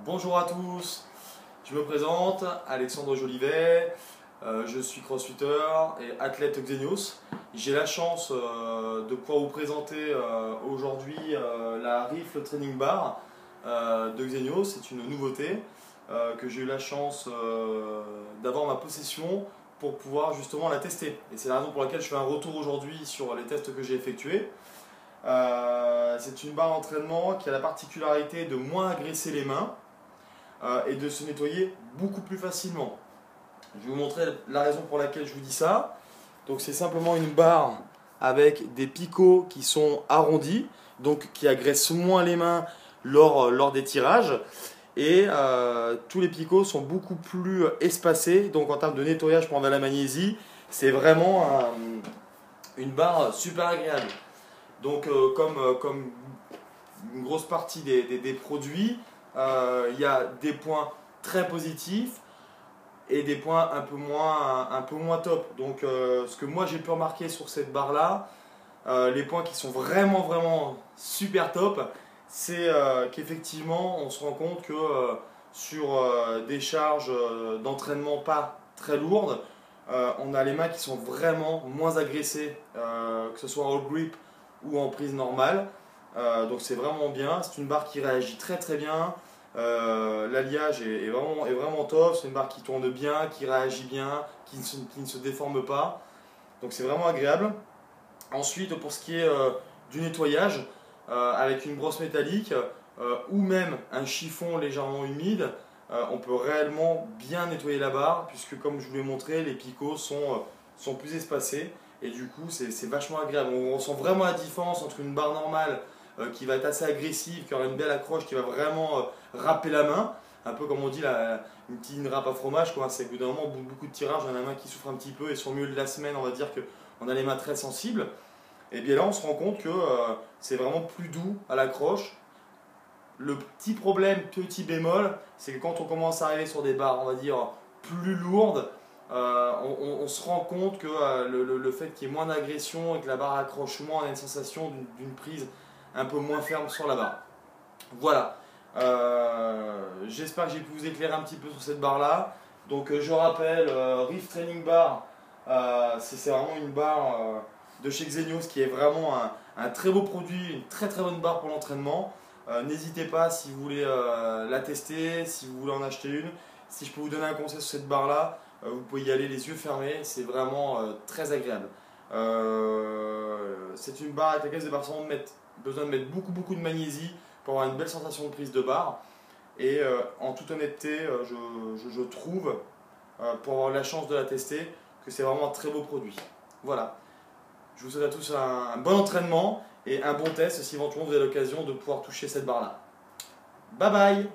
Bonjour à tous, je me présente, Alexandre Jolivet, je suis crossfitter et athlète Xenios. J'ai la chance de pouvoir vous présenter aujourd'hui la Rifle Training Bar de Xenios. C'est une nouveauté que j'ai eu la chance d'avoir en ma possession pour pouvoir justement la tester. Et c'est la raison pour laquelle je fais un retour aujourd'hui sur les tests que j'ai effectués. C'est une barre d'entraînement qui a la particularité de moins agresser les mains et de se nettoyer beaucoup plus facilement. Je vais vous montrer la raison pour laquelle je vous dis ça. Donc c'est simplement une barre avec des picots qui sont arrondis, donc qui agressent moins les mains lors des tirages. Et tous les picots sont beaucoup plus espacés, donc en termes de nettoyage pour enlever la magnésie, c'est vraiment une barre super agréable. Donc comme une grosse partie des produits, il y a des points très positifs et des points un peu moins top. Donc ce que moi j'ai pu remarquer sur cette barre là, les points qui sont vraiment super top, c'est qu'effectivement on se rend compte que sur des charges d'entraînement pas très lourdes, on a les mains qui sont vraiment moins agressées, que ce soit en hold grip ou en prise normale. Donc c'est vraiment bien, c'est une barre qui réagit très bien. L'alliage est vraiment top, c'est une barre qui tourne bien, qui réagit bien, qui ne se déforme pas. Donc c'est vraiment agréable. Ensuite, pour ce qui est du nettoyage, avec une brosse métallique ou même un chiffon légèrement humide, on peut réellement bien nettoyer la barre, puisque comme je vous l'ai montré, les picots sont plus espacés et du coup c'est vachement agréable. On ressent vraiment la différence entre une barre normale qui va être assez agressive, qui aura une belle accroche, qui va vraiment râper la main, un peu comme on dit une petite râpe à fromage, quoi. C'est au bout d'un moment, beaucoup de tirages, on a la main qui souffre un petit peu et sur le milieu de la semaine, on va dire qu'on a les mains très sensibles. Et bien là, on se rend compte que c'est vraiment plus doux à l'accroche. Le petit problème, petit bémol, c'est que quand on commence à arriver sur des barres, on va dire, plus lourdes, on se rend compte que le fait qu'il y ait moins d'agression et que la barre accroche moins, on a une sensation d'une prise un peu moins ferme sur la barre. Voilà. J'espère que j'ai pu vous éclairer un petit peu sur cette barre là. Donc je rappelle, Rifle Training Bar, c'est vraiment une barre de chez Xenios qui est vraiment un très beau produit, une très bonne barre pour l'entraînement. N'hésitez pas si vous voulez la tester, si vous voulez en acheter une. Si je peux vous donner un conseil sur cette barre là, vous pouvez y aller les yeux fermés, c'est vraiment très agréable. C'est une barre avec laquelle vous avez besoin de mettre beaucoup de magnésie pour avoir une belle sensation de prise de barre. Et en toute honnêteté, je trouve, pour avoir la chance de la tester, que c'est vraiment un très beau produit. Voilà. Je vous souhaite à tous un bon entraînement et un bon test si éventuellement vous avez l'occasion de pouvoir toucher cette barre là. Bye bye.